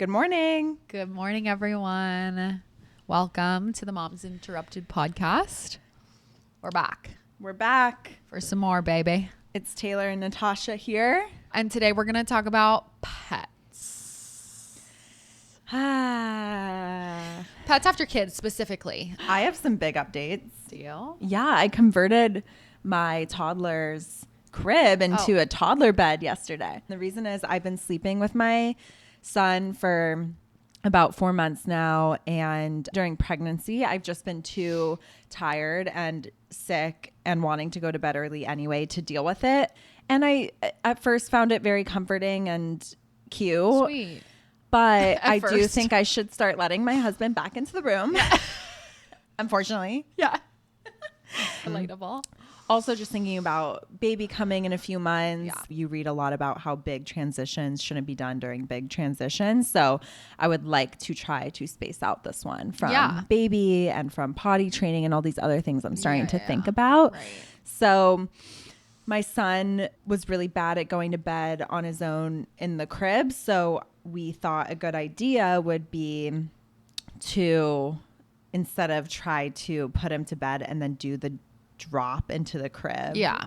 Good morning. Good morning, everyone. Welcome to the Moms Interrupted podcast. We're back We're back. for some more, baby. It's Taylor and Natasha here. And today we're going to talk about pets. I Pets after kids specifically. have some big updates. Deal? Yeah, I converted my toddler's crib into a toddler bed yesterday. The reason is I've been sleeping with my son for about 4 months now, and during pregnancy I've just been too tired and sick and wanting to go to bed early anyway to deal with it. And I at first found it very comforting and cute. Sweet. But I do first. think I should start letting my husband back into the room. Unfortunately. Yeah. Relatable. Also, just thinking about baby coming in a few months. Yeah. You read a lot about how big transitions shouldn't be done during big transitions. So I would like to try to space out this one from baby and from potty training and all these other things I'm starting to think about. Right. So my son was really bad at going to bed on his own in the crib. So we thought a good idea would be to, instead of try to put him to bed and then do the drop into the crib. Yeah.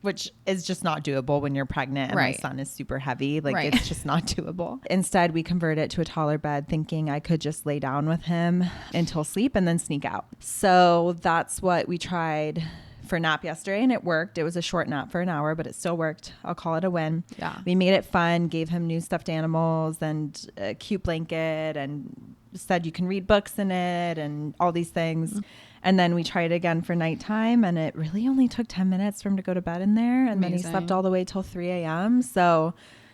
Which is just not doable when you're pregnant and my son is super heavy. Like it's just not doable. Instead, we converted it to a taller bed thinking I could just lay down with him until sleep and then sneak out. So that's what we tried for nap yesterday, and it worked. It was a short nap for an hour, but it still worked. I'll call it a win. Yeah. We made it fun, gave him new stuffed animals and a cute blanket, and said you can read books in it and all these things. Mm-hmm. And then we tried again for nighttime, and it really only took 10 minutes for him to go to bed in there. And then he slept all the way till 3 a.m. So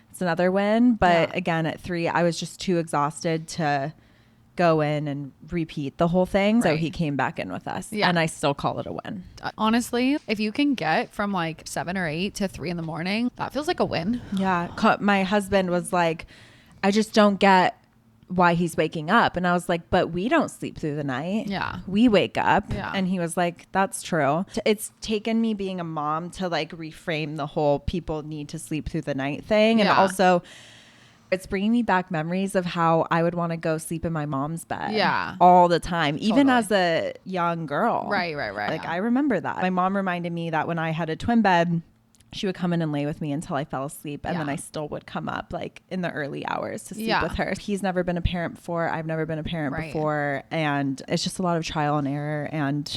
it's another win. But again, at 3, I was just too exhausted to go in and repeat the whole thing. So he came back in with us, and I still call it a win. Honestly, if you can get from like 7 or 8 to 3 in the morning, that feels like a win. Yeah. My husband was like, I just don't get why he's waking up. And I was like, but we don't sleep through the night. Yeah. We wake up. Yeah. And he was like, that's true. It's taken me being a mom to like reframe the whole people need to sleep through the night thing. And also it's bringing me back memories of how I would want to go sleep in my mom's bed all the time, even as a young girl. Right. Like I remember that. My mom reminded me that when I had a twin bed, she would come in and lay with me until I fell asleep. And then I still would come up like in the early hours to sleep with her. He's never been a parent before. I've never been a parent before. And it's just a lot of trial and error and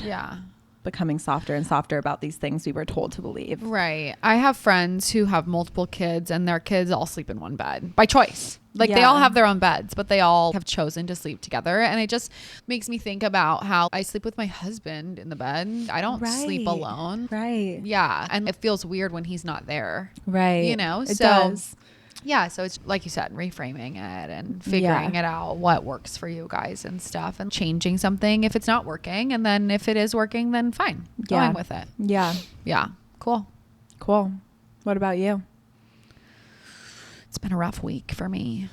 becoming softer and softer about these things we were told to believe. Right. I have friends who have multiple kids and their kids all sleep in one bed by choice. Like they all have their own beds, but they all have chosen to sleep together. And it just makes me think about how I sleep with my husband in the bed. I don't sleep alone. Right. Yeah. And it feels weird when he's not there. Right. You know? It does. Yeah. So it's like you said, reframing it and figuring it out what works for you guys and stuff and changing something if it's not working. And then if it is working, then fine. Going with it. Yeah. Yeah. Cool. What about you? It's been a rough week for me.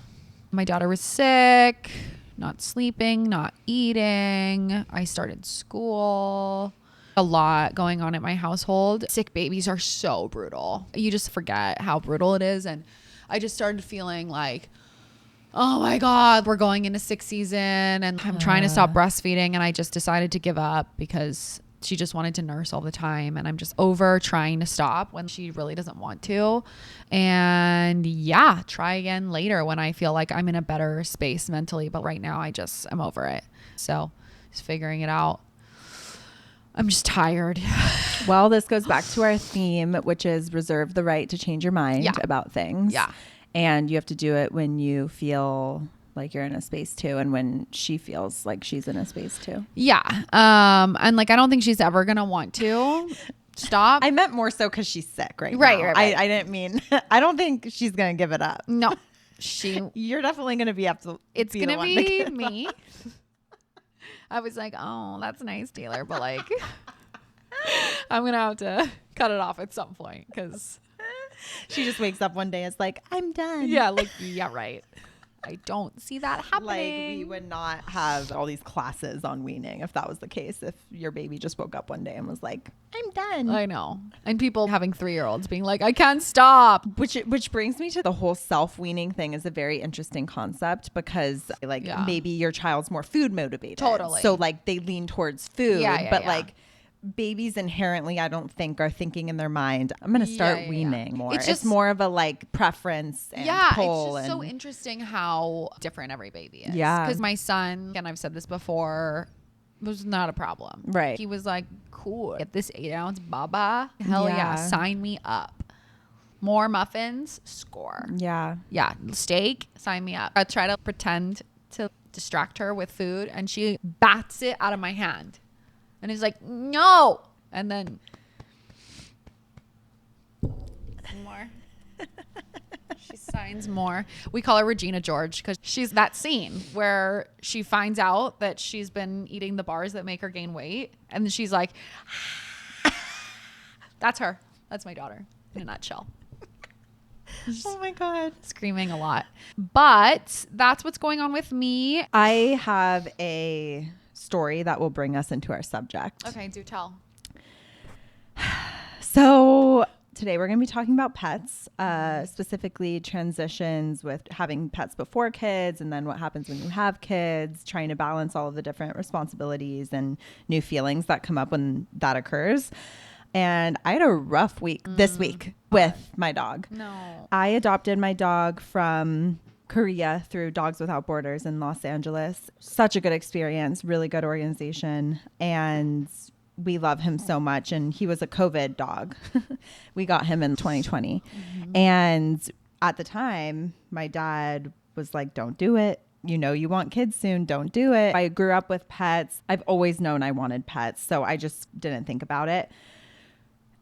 My daughter was sick, not sleeping, not eating. I started school. A lot going on at my household. Sick babies are so brutal. You just forget how brutal it is. And I just started feeling like, oh my God, we're going into sick season and I'm trying to stop breastfeeding. And I just decided to give up because she just wanted to nurse all the time. And I'm just over trying to stop when she really doesn't want to. And try again later when I feel like I'm in a better space mentally. But right now I'm over it. So just figuring it out. I'm just tired. Well, this goes back to our theme, which is reserve the right to change your mind about things. Yeah. And you have to do it when you feel like you're in a space too, and when she feels like she's in a space too. Yeah. And like I don't think she's ever gonna want to stop. I meant more so because she's sick right now. Right. I didn't mean I don't think she's gonna give it up. No. You're definitely gonna be up to it's be gonna be me. I was like, oh, that's nice, Taylor, but like I'm gonna have to cut it off at some point because she just wakes up one day and is like, I'm done. Yeah, like yeah, right. I don't see that happening. Like, we would not have all these classes on weaning if that was the case. If your baby just woke up one day and was like, I'm done. I know. And people having 3-year-olds being like, I can't stop. Which brings me to the whole self-weaning thing is a very interesting concept because like maybe your child's more food motivated. Totally. So like they lean towards food, but like babies inherently, I don't think are thinking in their mind, I'm going to start weaning more. It's more of a like preference and pull. It's just so interesting how different every baby is. Yeah. Because my son, and I've said this before, was not a problem. Right. He was like, cool. Get this 8-ounce baba. Hell yeah. Sign me up. More muffins, score. Yeah. Yeah. Steak, sign me up. I try to pretend to distract her with food and she bats it out of my hand. And he's like, no. And then more. She signs more. We call her Regina George because she's that scene where she finds out that she's been eating the bars that make her gain weight. And then she's like, that's her. That's my daughter in a nutshell. Oh my God. Screaming a lot. But that's what's going on with me. I have a story that will bring us into our subject. Okay, do tell. So today we're going to be talking about pets, specifically transitions with having pets before kids and then what happens when you have kids, trying to balance all of the different responsibilities and new feelings that come up when that occurs. And I had a rough week this week with my dog. No. I adopted my dog from Korea through Dogs Without Borders in Los Angeles. Such a good experience, really good organization. And we love him so much. And he was a COVID dog. We got him in 2020. Mm-hmm. And at the time, my dad was like, don't do it. You know, you want kids soon. Don't do it. I grew up with pets. I've always known I wanted pets. So I just didn't think about it.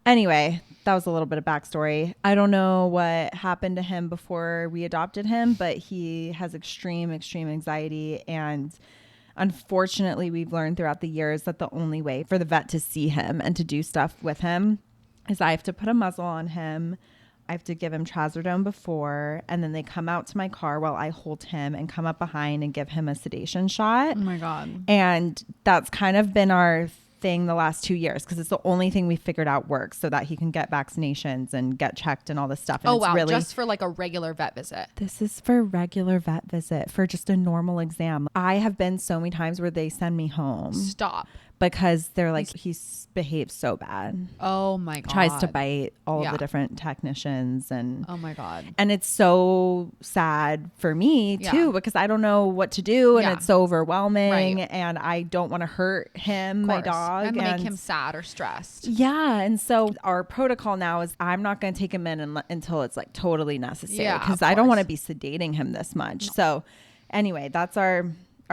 Anyway, that was a little bit of backstory. I don't know what happened to him before we adopted him, but he has extreme anxiety. And unfortunately, we've learned throughout the years that the only way for the vet to see him and to do stuff with him is I have to put a muzzle on him. I have to give him trazodone before, and then they come out to my car while I hold him and come up behind and give him a sedation shot. Oh my God. And that's kind of been our thing the last 2 years because it's the only thing we figured out works so that he can get vaccinations and get checked and all this stuff. And oh, it's wow. Really, just for like a regular vet visit. This is for regular vet visit for just a normal exam. I have been so many times where they send me home. Stop. Because they're like, he behaves so bad. Oh my God. Tries to bite all of the different technicians. And oh my God. And it's so sad for me too, because I don't know what to do. And it's so overwhelming. Right. And I don't want to hurt him, my dog. And make him sad or stressed. Yeah. And so our protocol now is I'm not going to take him in until it's like totally necessary. Because I don't want to be sedating him this much. So anyway, that's our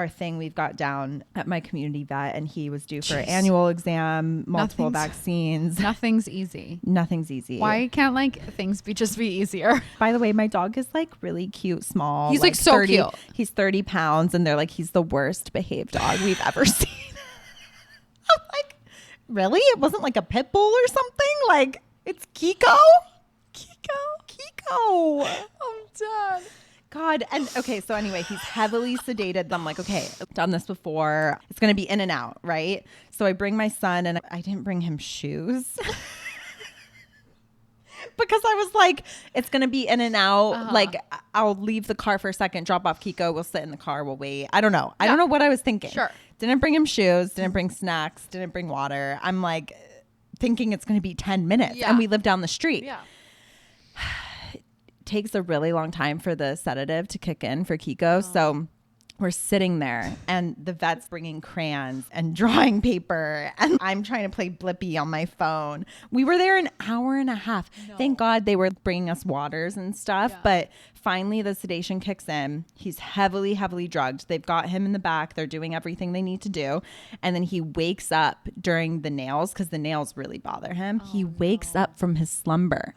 thing we've got down at my community vet, and he was due for an annual exam, multiple vaccines. Nothing's easy. Nothing's easy. Why can't like things just be easier? By the way, my dog is like really cute, small. He's like so 30, cute. He's 30 pounds and they're like, he's the worst behaved dog we've ever seen. I'm like, really? It wasn't like a pit bull or something? Like, it's Kiko? Kiko. I'm done. God. And okay, so anyway, he's heavily sedated. I'm like, okay, I've done this before. It's going to be in and out, right? So I bring my son, and I didn't bring him shoes. Because I was like, it's going to be in and out. Uh-huh. Like, I'll leave the car for a second, drop off Kiko. We'll sit in the car. We'll wait. I don't know. I don't know what I was thinking. Sure. Didn't bring him shoes. Didn't bring snacks. Didn't bring water. I'm like thinking it's going to be 10 minutes. Yeah. And we live down the street. Yeah. Takes a really long time for the sedative to kick in for Kiko. Oh. So we're sitting there and the vet's bringing crayons and drawing paper and I'm trying to play Blippi on my phone. We were there an hour and a half. No. Thank God they were bringing us waters and stuff. Yeah. But finally the sedation kicks in. He's heavily drugged. They've got him in the back. They're doing everything they need to do. And then he wakes up during the nails because the nails really bother him. He wakes up from his slumber.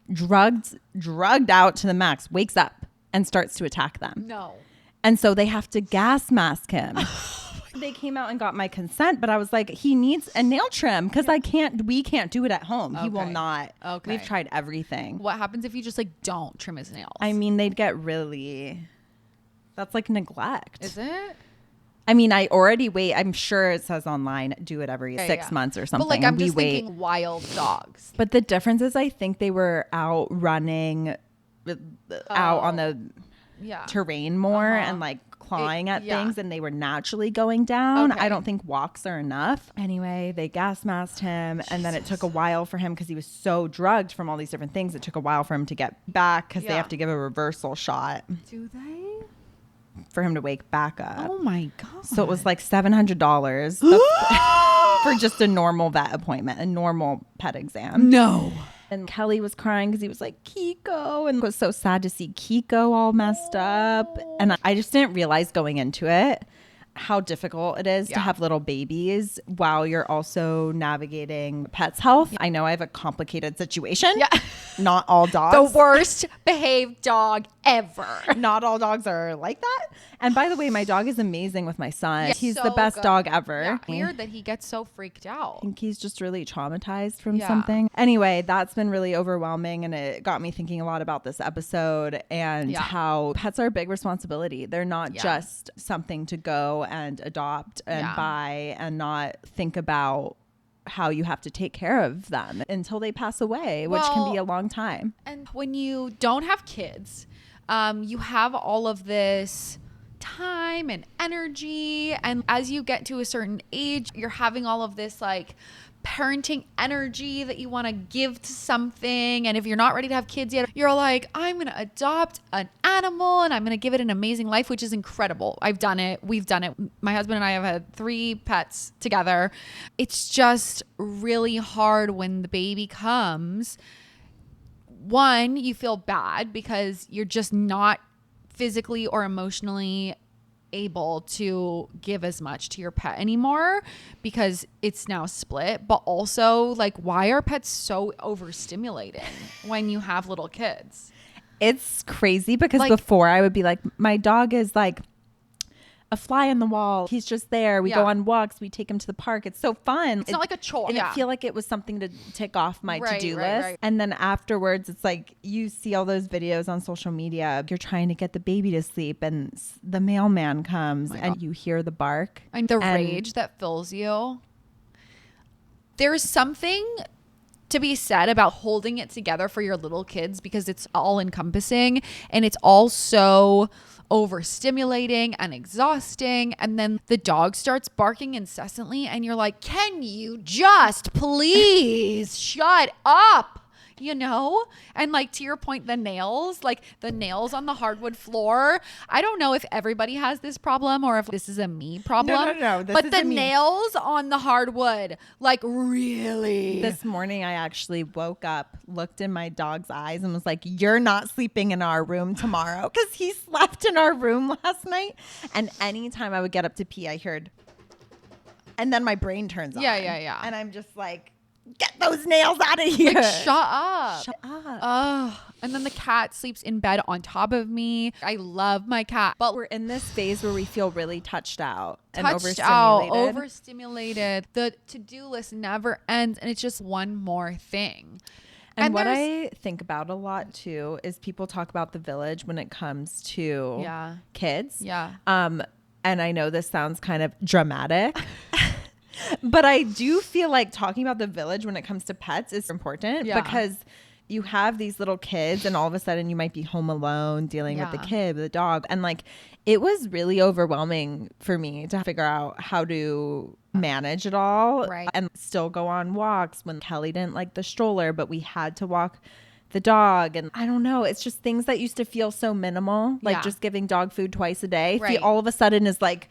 Drugged out to the max, wakes up and starts to attack them. No. And so they have to gas mask him. They came out and got my consent, but I was like, he needs a nail trim because we can't do it at home. Okay. He will not. Okay. We've tried everything. What happens if you just like don't trim his nails? I mean, they'd get really That's like neglect. Is it? I mean, I already wait. I'm sure it says online, do it every 6 months or something. But like, I'm and we just wait. thinking wild dogs. But the difference is I think they were out running out on the terrain more and like clawing at things, and they were naturally going down. I don't think walks are enough. Anyway, they gas masked him, and then it took a while for him because he was so drugged from all these different things. It took a while for him to get back because they have to give a reversal shot. Do they? For him to wake back up. Oh my God. So it was like $700 for just a normal vet appointment, a normal pet exam. No. And Kelly was crying because he was like, Kiko. And it was so sad to see Kiko all messed up. And I just didn't realize going into it how difficult it is to have little babies while you're also navigating pets' health. I know I have a complicated situation. Yeah. Not all dogs. The worst behaved dog ever. Not all dogs are like that. And by the way, my dog is amazing with my son. He's so the best good. dog ever. Yeah. Weird that he gets so freaked out. I think he's just really traumatized from something. Anyway, that's been really overwhelming, and it got me thinking a lot about this episode and how pets are a big responsibility. They're not just something to go and adopt and buy and not think about how you have to take care of them until they pass away, which can be a long time. And when you don't have kids, you have all of this time and energy, and as you get to a certain age, you're having all of this like parenting energy that you want to give to something. And if you're not ready to have kids yet, you're like, I'm going to adopt an animal and I'm going to give it an amazing life, which is incredible. I've done it. We've done it. My husband and I have had 3 pets together. It's just really hard when the baby comes. One, you feel bad because you're just not physically or emotionally able to give as much to your pet anymore because it's now split. But also, like, why are pets so overstimulating when you have little kids? It's crazy because like, before I would be like, my dog is like a fly on the wall. He's just there. We go on walks. We take him to the park. It's so fun. It's not like a chore. And it feel like it was something to tick off my to-do list. And then afterwards, it's like you see all those videos on social media. You're trying to get the baby to sleep and the mailman comes and you hear the bark. And the rage that fills you. There's something to be said about holding it together for your little kids because it's all encompassing and it's all so overstimulating and exhausting. And then the dog starts barking incessantly and you're like, can you just please shut up? You know? And like, to your point, the nails on the hardwood floor. I don't know if everybody has this problem or if this is a me problem. No. But the nails on the hardwood, like, really. This morning, I actually woke up, looked in my dog's eyes and was like, you're not sleeping in our room tomorrow. Because he slept in our room last night. And anytime I would get up to pee, I heard, and then my brain turns on. Yeah. And I'm just like, get those nails out of here. Like, shut up. Shut up. Oh, and then the cat sleeps in bed on top of me. I love my cat. But we're in this phase where we feel really touched out and overstimulated. The to-do list never ends. And it's just one more thing. And what I think about a lot too is people talk about the village when it comes to kids. Yeah. And I know this sounds kind of dramatic. But I do feel like talking about the village when it comes to pets is important because you have these little kids and all of a sudden you might be home alone dealing with the kid, with the dog. And like, it was really overwhelming for me to figure out how to manage it all and still go on walks when Kelly didn't like the stroller, but we had to walk the dog. And I don't know, it's just things that used to feel so minimal, like just giving dog food twice a day. All of a sudden is like,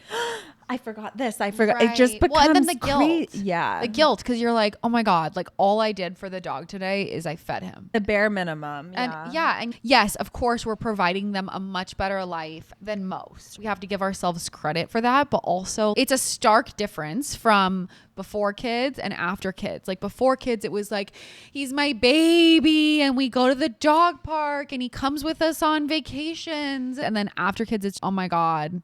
I forgot this. I forgot. It just becomes and then the guilt. The guilt, because you're like, oh my God, like all I did for the dog today is I fed him. The bare minimum. And yes, of course, we're providing them a much better life than most. We have to give ourselves credit for that. But also, it's a stark difference from before kids and after kids. Like before kids, it was like, he's my baby and we go to the dog park and he comes with us on vacations. And then after kids, it's, oh my God.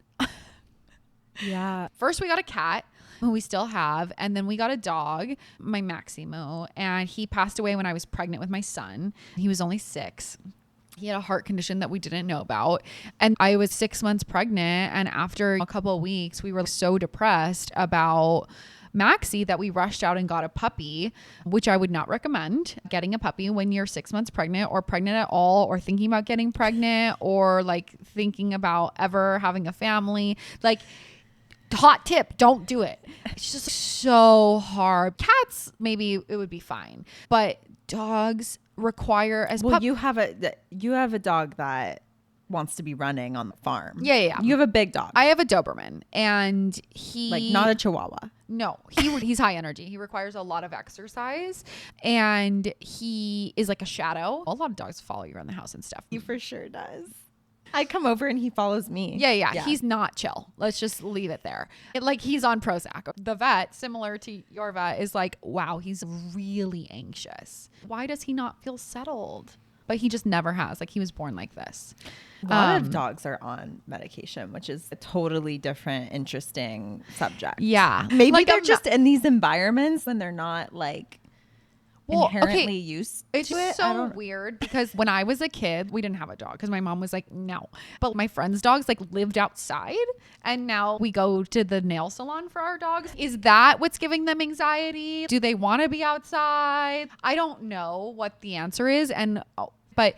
Yeah. First, we got a cat who we still have. And then we got a dog, my Maximo. And he passed away when I was pregnant with my son. He was only 6. He had a heart condition that we didn't know about. And I was 6 months pregnant. And after a couple of weeks, we were so depressed about Maxie that we rushed out and got a puppy, which I would not recommend getting a puppy when you're 6 months pregnant or pregnant at all, or thinking about getting pregnant, or like thinking about ever having a family. Like, hot tip, don't do it. It's just so hard. Cats, maybe it would be fine, but dogs require you have a dog that wants to be running on the farm. Yeah. You have a big dog. I have a Doberman, and he like not a Chihuahua. No, he's high energy. He requires a lot of exercise, and he is like a shadow. A lot of dogs follow you around the house and stuff. He for sure does. I come over and he follows me. Yeah. He's not chill. Let's just leave it there. Like, he's on Prozac. The vet, similar to your vet, is like, wow, he's really anxious. Why does he not feel settled? But he just never has. Like, he was born like this. A lot of dogs are on medication, which is a totally different, interesting subject. Yeah. Maybe like, they're just in these environments when they're not like inherently used to it. It's so weird because when I was a kid, we didn't have a dog because my mom was like, no. But my friends' dogs like lived outside, and now we go to the nail salon for our dogs. Is that what's giving them anxiety? Do they want to be outside? I don't know what the answer is. But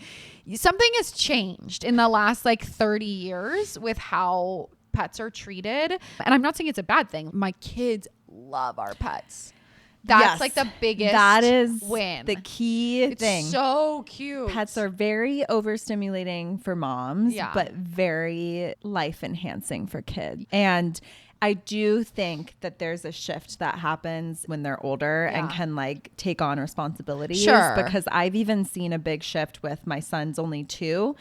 something has changed in the last like 30 years with how pets are treated. And I'm not saying it's a bad thing. My kids love our pets. That's like the biggest win. The key thing. It's so cute. Pets are very overstimulating for moms, but very life enhancing for kids. And I do think that there's a shift that happens when they're older and can like take on responsibilities. Sure. Because I've even seen a big shift with my son's only 2.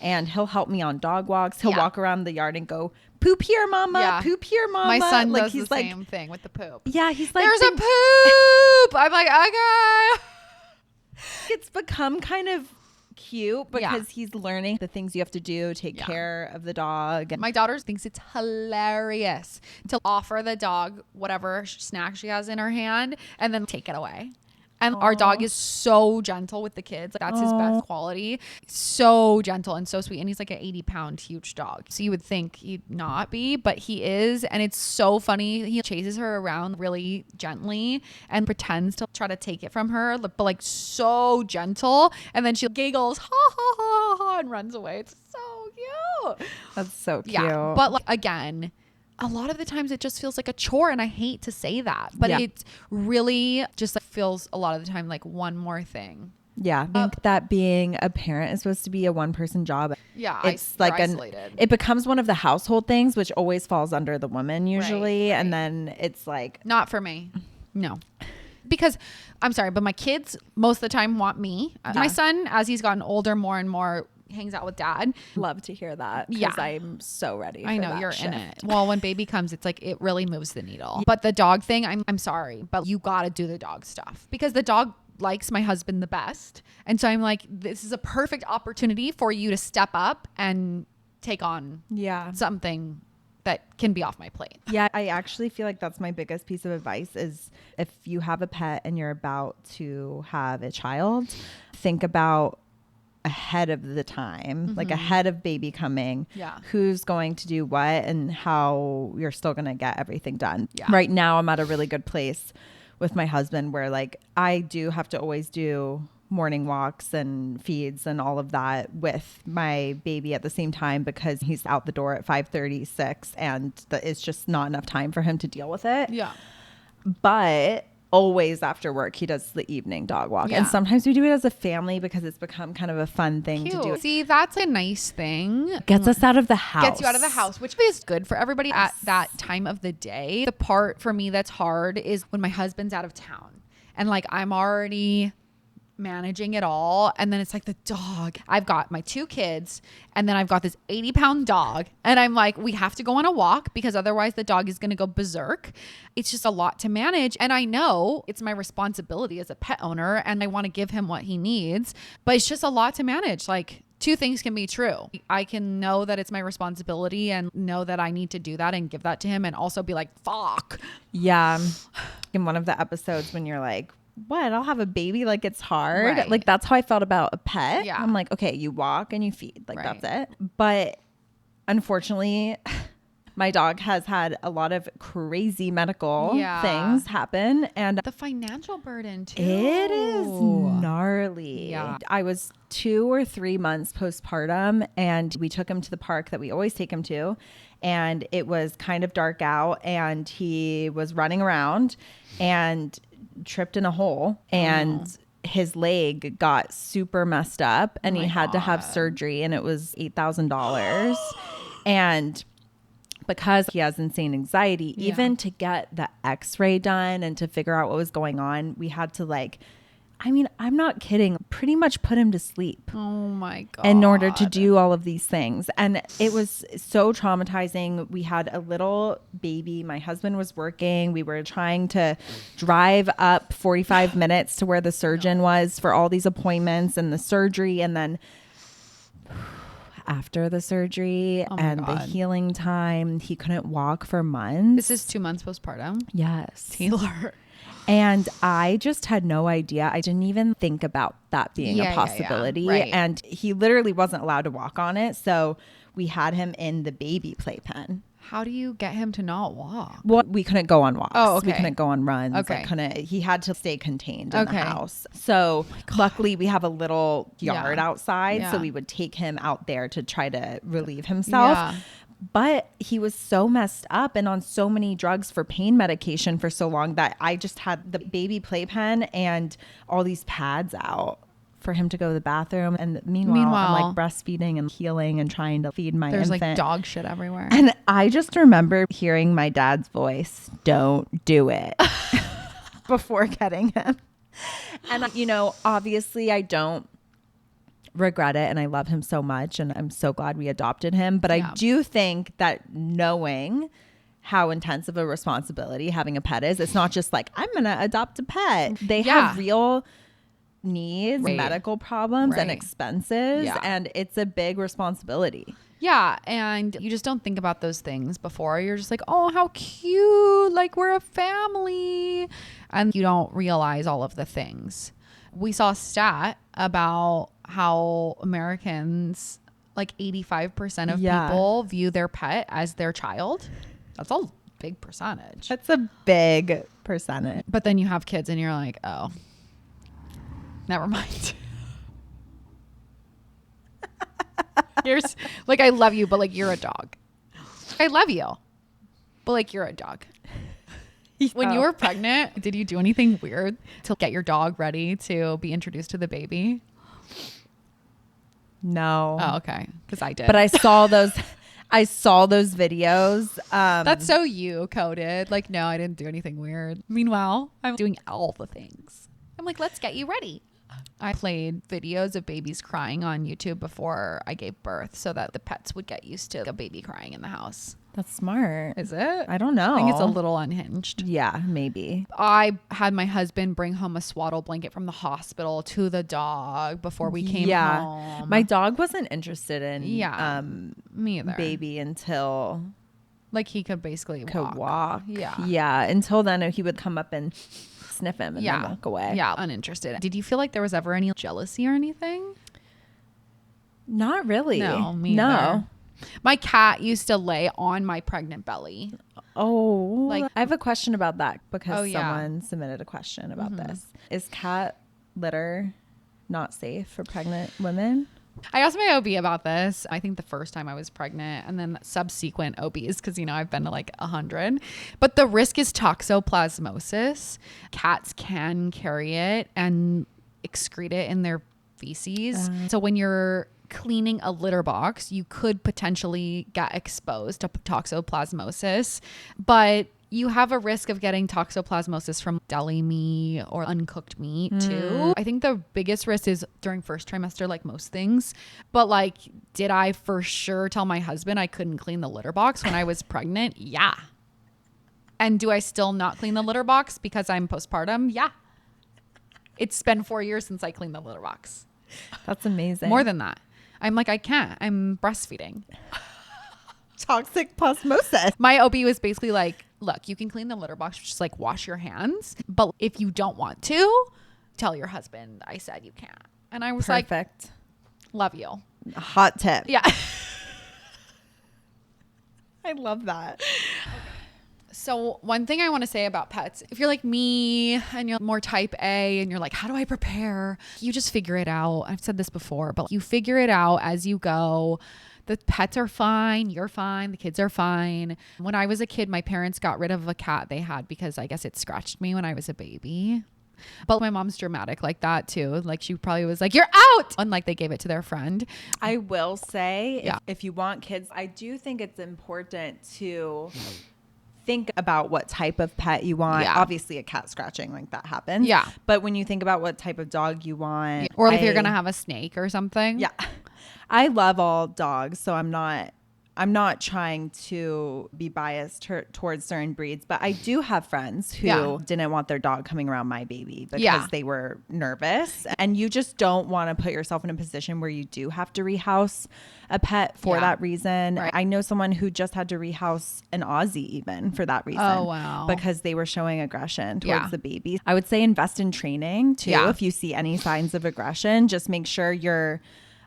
And he'll help me on dog walks. He'll walk around the yard and go, poop here, mama. Poop here, mama. My son like, does he's the like, same thing with the poop. Yeah, he's like, there's a poop. I'm like, okay. It's become kind of cute because he's learning the things you have to do, take care of the dog. And my daughter thinks it's hilarious to offer the dog whatever snack she has in her hand and then take it away. And our dog is so gentle with the kids. Like, that's his best quality. So gentle and so sweet. And he's like an 80-pound huge dog. So you would think he'd not be, but he is. And it's so funny. He chases her around really gently and pretends to try to take it from her, but like so gentle. And then she giggles, ha, ha, ha, ha, and runs away. It's so cute. That's so cute. Yeah. But like, again, a lot of the times it just feels like a chore, and I hate to say that, but it really just like feels a lot of the time like one more thing. Yeah, I think that being a parent is supposed to be a one-person job. Yeah, it's like it becomes one of the household things, which always falls under the woman usually, and then it's like not for me. No. Because I'm sorry, but my kids most of the time want me. My son, as he's gotten older, more and more hangs out with dad. Love to hear that. Because I'm so ready. I know you're in it. Well, when baby comes, it's like it really moves the needle. But the dog thing, I'm sorry, but you got to do the dog stuff because the dog likes my husband the best. And so I'm like, this is a perfect opportunity for you to step up and take on something that can be off my plate. Yeah, I actually feel like that's my biggest piece of advice is if you have a pet and you're about to have a child, think about ahead of the time, like ahead of baby coming, who's going to do what and how you're still going to get everything done. Right now, I'm at a really good place with my husband where like I do have to always do morning walks and feeds and all of that with my baby at the same time because he's out the door at 5:36 and it's just not enough time for him to deal with it. Yeah. But always after work, he does the evening dog walk. And sometimes we do it as a family because it's become kind of a fun thing to do. See, that's a nice thing. Gets us out of the house. Gets you out of the house, which is good for everybody at that time of the day. The part for me that's hard is when my husband's out of town and like I'm already managing it all, and then it's like the dog. I've got my 2 kids and then I've got this 80-pound dog, and I'm like, we have to go on a walk because otherwise the dog is going to go berserk. It's just a lot to manage, and I know it's my responsibility as a pet owner and I want to give him what he needs, but it's just a lot to manage. Like 2 things can be true. I can know that it's my responsibility and know that I need to do that and give that to him, and also be like, fuck. Yeah. In one of the episodes when you're like, what? I'll have a baby. Like, it's hard. Right. Like, that's how I felt about a pet. Yeah. I'm like, okay, you walk and you feed. Like, Right. that's it. But unfortunately, my dog has had a lot of crazy medical things happen. And The financial burden too. it is gnarly. Yeah. I was 2 or 3 months postpartum, and we took him to the park that we always take him to. And it was kind of dark out, and he was running around and tripped in a hole, and his leg got super messed up, and he had to have surgery, and it was $8,000. And because he has insane anxiety, even to get the x-ray done and to figure out what was going on, we had to I'm not kidding, pretty much put him to sleep. Oh my God. In order to do all of these things. And it was so traumatizing. We had a little baby. My husband was working. We were trying to drive up 45 minutes to where the surgeon was for all these appointments and the surgery. And then after the surgery and the healing time, he couldn't walk for months. This is 2 months postpartum. Yes. Taylor. And I just had no idea. I didn't even think about that being a possibility. Yeah. Right. And he literally wasn't allowed to walk on it. So we had him in the baby playpen. How do you get him to not walk? Well, we couldn't go on walks. Oh, okay. We couldn't go on runs. Okay. He had to stay contained in the house. So luckily we have a little yard outside. Yeah. So we would take him out there to try to relieve himself. Yeah. But he was so messed up and on so many drugs for pain medication for so long that I just had the baby playpen and all these pads out for him to go to the bathroom. And meanwhile I'm like breastfeeding and healing and trying to feed my There's infant. like dog shit everywhere. And I just remember hearing my dad's voice, "Don't do it," before getting him. And, obviously I don't regret it, and I love him so much, and I'm so glad we adopted him. But I do think that knowing how intense of a responsibility having a pet is, it's not just like, I'm going to adopt a pet. They have real needs, medical problems, and expenses, and it's a big responsibility. Yeah, and you just don't think about those things before. You're just like, oh, how cute, like we're a family, and you don't realize all of the things. We saw a stat about how Americans, like 85% of people view their pet as their child. That's a big percentage. That's a big percentage. But then you have kids and you're like, oh, never mind. You're like, I love you, but like you're a dog. I love you, but like you're a dog. When you were pregnant, did you do anything weird to get your dog ready to be introduced to the baby? No. Oh, okay. Because I did. But I saw those videos. That's so you coded. Like, no, I didn't do anything weird. Meanwhile, I'm doing all the things. I'm like, let's get you ready. I played videos of babies crying on YouTube before I gave birth so that the pets would get used to a baby crying in the house. That's smart. Is it? I don't know. I think it's a little unhinged. Yeah, maybe. I had my husband bring home a swaddle blanket from the hospital to the dog before we came home. My dog wasn't interested in me either. baby until like he could basically walk. Yeah. Yeah. Until then he would come up and sniff him and then walk away. Yeah. Uninterested. Did you feel like there was ever any jealousy or anything? Not really. No, me either. My cat used to lay on my pregnant belly. Oh, like I have a question about that because someone submitted a question about Mm-hmm. this. Is cat litter not safe for pregnant women? I asked my OB about this. I think the first time I was pregnant and then subsequent OBs because, I've been to like 100. But the risk is toxoplasmosis. Cats can carry it and excrete it in their feces. So when you're cleaning a litter box, you could potentially get exposed to toxoplasmosis, but you have a risk of getting toxoplasmosis from deli meat or uncooked meat too. I think the biggest risk is during first trimester, like most things. But like, did I for sure tell my husband I couldn't clean the litter box when I was pregnant? Yeah. And do I still not clean the litter box because I'm postpartum? Yeah. It's been 4 years since I cleaned the litter box. That's amazing. More than that. I'm like, I can't. I'm breastfeeding. Toxic plasmosis. My OB was basically like, look, you can clean the litter box, just like wash your hands. But if you don't want to, tell your husband I said you can't. And I was Perfect. like, love you. Hot tip. Yeah. I love that. So one thing I want to say about pets, if you're like me and you're more type A and you're like, how do I prepare? You just figure it out. I've said this before, but you figure it out as you go. The pets are fine. You're fine. The kids are fine. When I was a kid, my parents got rid of a cat they had because I guess it scratched me when I was a baby. But my mom's dramatic like that too. Like she probably was like, you're out. And like they gave it to their friend. I will say, Yeah. if you want kids, I do think it's important to think about what type of pet you want. Yeah. Obviously a cat scratching, like that happens. Yeah. But when you think about what type of dog you want. Or if you're going to have a snake or something. Yeah. I love all dogs, so I'm not trying to be biased towards certain breeds, but I do have friends who didn't want their dog coming around my baby because they were nervous. And you just don't want to put yourself in a position where you do have to rehouse a pet for that reason. Right. I know someone who just had to rehouse an Aussie even for that reason. Oh, wow. Because they were showing aggression towards the baby. I would say invest in training too. Yeah. If you see any signs of aggression, just make sure you're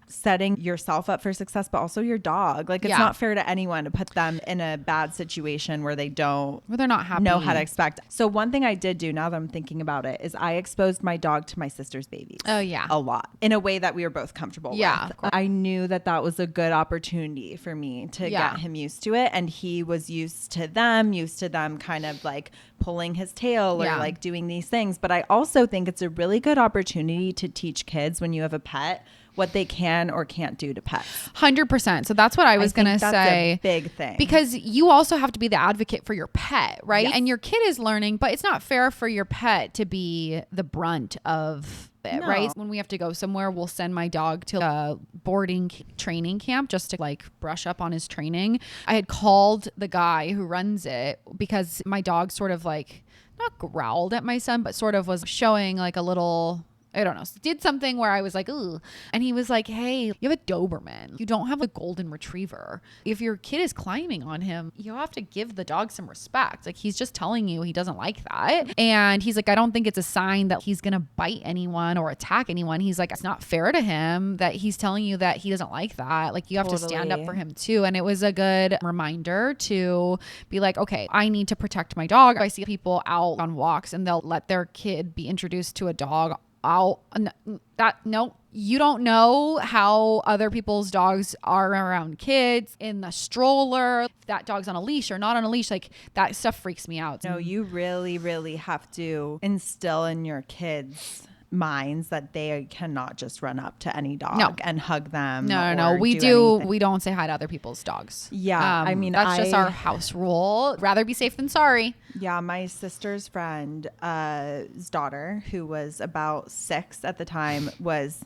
setting yourself up for success, but also your dog. Like it's not fair to anyone to put them in a bad situation where they're not happy, know how to expect. So one thing I did do, now that I'm thinking about it, is I exposed my dog to my sister's babies. Oh yeah. A lot, in a way that we were both comfortable with. I knew that was a good opportunity for me to get him used to it, and he was used to them kind of like pulling his tail or like doing these things. But I also think it's a really good opportunity to teach kids when you have a pet what they can or can't do to pets. 100%. So that's what I was going to say. A big thing. Because you also have to be the advocate for your pet, right? Yes. And your kid is learning, but it's not fair for your pet to be the brunt of it, right? When we have to go somewhere, we'll send my dog to a boarding training camp just to like brush up on his training. I had called the guy who runs it because my dog sort of like, not growled at my son, but sort of was showing like a little, I don't know, did something where I was like, ooh. And he was like, hey, you have a Doberman. You don't have a golden retriever. If your kid is climbing on him, you have to give the dog some respect. Like he's just telling you he doesn't like that. And he's like, I don't think it's a sign that he's going to bite anyone or attack anyone. He's like, it's not fair to him that he's telling you that he doesn't like that. Like you have to stand up for him too. And it was a good reminder to be like, okay, I need to protect my dog. I see people out on walks and they'll let their kid be introduced to a dog. You don't know how other people's dogs are around kids in the stroller. If that dog's on a leash or not on a leash, like that stuff freaks me out. No, you really, really have to instill in your kids' minds that they cannot just run up to any dog and hug them. No. We don't say hi to other people's dogs. Yeah. I mean, that's just our house rule. Rather be safe than sorry. Yeah. My sister's friend's daughter, who was about 6 at the time, was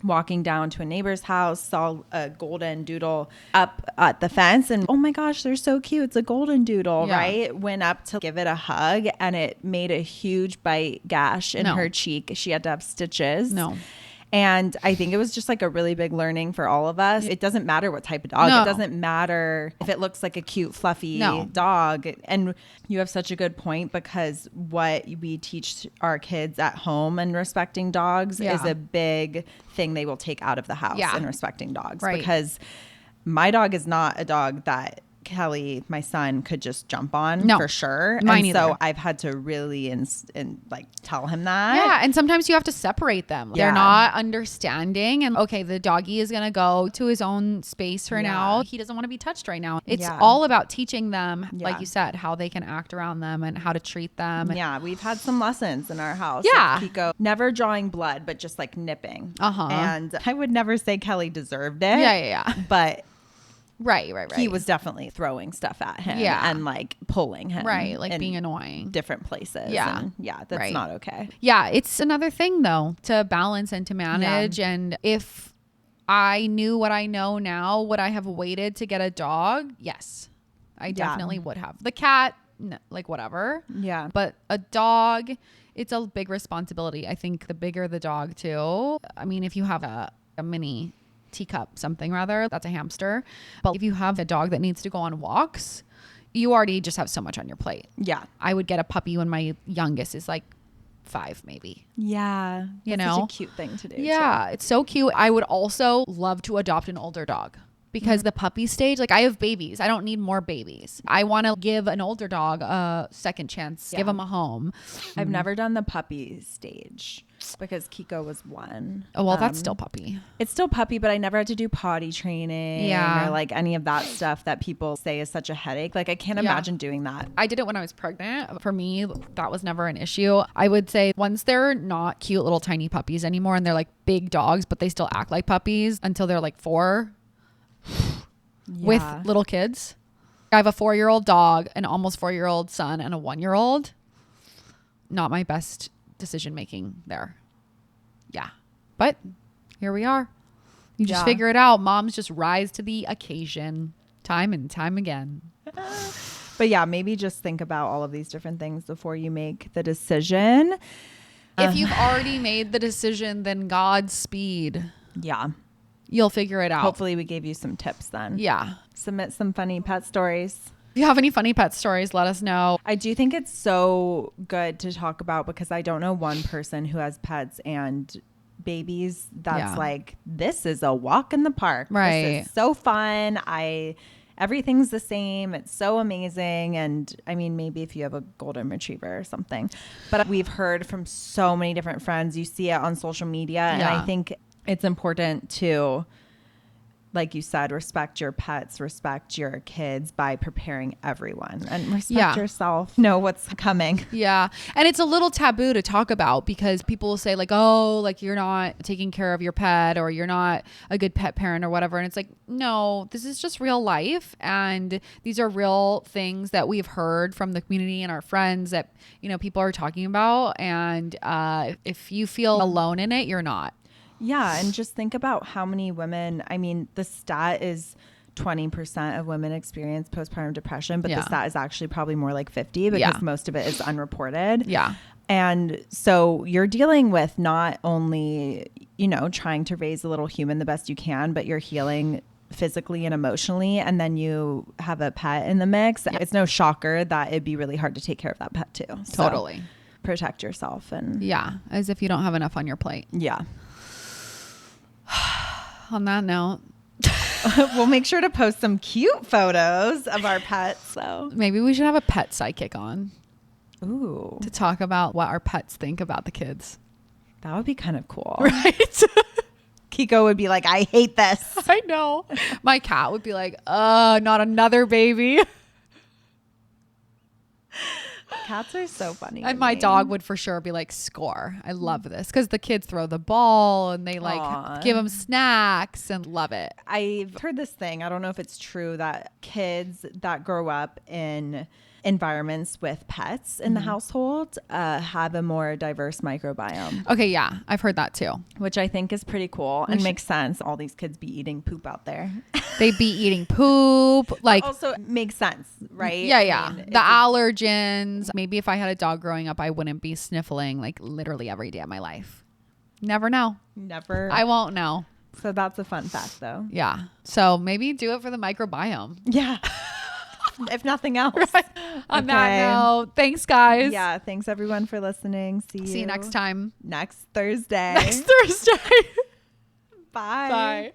walking down to a neighbor's house, saw a golden doodle up at the fence, and oh my gosh, they're so cute. It's a golden doodle, right? Went up to give it a hug, and it made a huge bite gash in her cheek. She had to have stitches. And I think it was just like a really big learning for all of us. It doesn't matter what type of dog. It doesn't matter if it looks like a cute, fluffy dog. And you have such a good point, because what we teach our kids at home and respecting dogs is a big thing they will take out of the house and respecting dogs. Right. Because my dog is not a dog that Kelly, my son, could just jump on for sure. Mine and either. so I've had to really like tell him that. Yeah. And sometimes you have to separate them. They're not understanding. And okay, the doggy is going to go to his own space for now. He doesn't want to be touched right now. It's all about teaching them, like you said, how they can act around them and how to treat them. Yeah. We've had some lessons in our house. Yeah. Kiko, never drawing blood, but just like nipping. And I would never say Kelly deserved it. Yeah. But Right. he was definitely throwing stuff at him and like pulling him. Right. Like being annoying. Different places. Yeah. And that's not okay. Yeah. It's another thing though, to balance and to manage. Yeah. And if I knew what I know now, would I have waited to get a dog? Yes, I definitely would have. The cat, like whatever. Yeah. But a dog, it's a big responsibility. I think the bigger the dog too. I mean, if you have a mini teacup, something rather, that's a hamster. But if you have a dog that needs to go on walks, you already just have so much on your plate. Yeah. I would get a puppy when my youngest is like 5 maybe. Yeah. You That's know? such a cute thing to do. Yeah, it's so cute. I would also love to adopt an older dog because the puppy stage, like I have babies. I don't need more babies. I want to give an older dog a second chance, give him a home. I've never done the puppy stage because Kiko was 1. Oh, well, that's still puppy. It's still puppy, but I never had to do potty training or like any of that stuff that people say is such a headache. Like I can't imagine doing that. I did it when I was pregnant. For me, that was never an issue. I would say once they're not cute little tiny puppies anymore and they're like big dogs, but they still act like puppies until they're like 4 with little kids. I have a 4-year-old dog, an almost 4-year-old son, and a 1-year-old. Not my best decision making there. Yeah. But here we are. You just figure it out. Moms just rise to the occasion time and time again. But yeah, maybe just think about all of these different things before you make the decision. If you've already made the decision, then Godspeed. Yeah. You'll figure it out. Hopefully we gave you some tips then. Yeah. Submit some funny pet stories. If you have any funny pet stories, let us know. I do think it's so good to talk about because I don't know one person who has pets and babies that's like, this is a walk in the park. Right. This is so fun. Everything's the same. It's so amazing. And I mean, maybe if you have a golden retriever or something, but we've heard from so many different friends. You see it on social media. And I think it's important to, like you said, respect your pets, respect your kids by preparing everyone and respect yourself. Know what's coming. Yeah. And it's a little taboo to talk about because people will say like, oh, like you're not taking care of your pet or you're not a good pet parent or whatever. And it's like, no, this is just real life. And these are real things that we've heard from the community and our friends that, you know, people are talking about. And if you feel alone in it, you're not. Yeah. And just think about how many women, I mean, the stat is 20% of women experience postpartum depression, but the stat is actually probably more like 50 because most of it is unreported. Yeah. And so you're dealing with not only, you know, trying to raise a little human the best you can, but you're healing physically and emotionally. And then you have a pet in the mix. Yeah. It's no shocker that it'd be really hard to take care of that pet too. Totally. So protect yourself. And as if you don't have enough on your plate. Yeah. On that note, we'll make sure to post some cute photos of our pets. So maybe we should have a pet psychic on. Ooh. To talk about what our pets think about the kids. That would be kind of cool. Right? Kiko would be like, I hate this. I know. My cat would be like, not another baby. Cats are so funny. And my dog would for sure be like, score. I love this. Because the kids throw the ball and they like give them snacks and love it. I've heard this thing. I don't know if it's true that kids that grow up in environments with pets in the household have a more diverse microbiome. Okay, yeah. I've heard that too. Which I think is pretty cool and makes sense. All these kids be eating poop out there. They be eating poop. Like also makes sense, right? Yeah. I mean, the allergens. Maybe if I had a dog growing up, I wouldn't be sniffling like literally every day of my life. Never know. Never. I won't know. So that's a fun fact though. Yeah. So maybe do it for the microbiome. Yeah. If nothing else. Right. On that note, thanks guys. Yeah. Thanks everyone for listening. See you next time. Next Thursday. Next Thursday. Bye. Bye.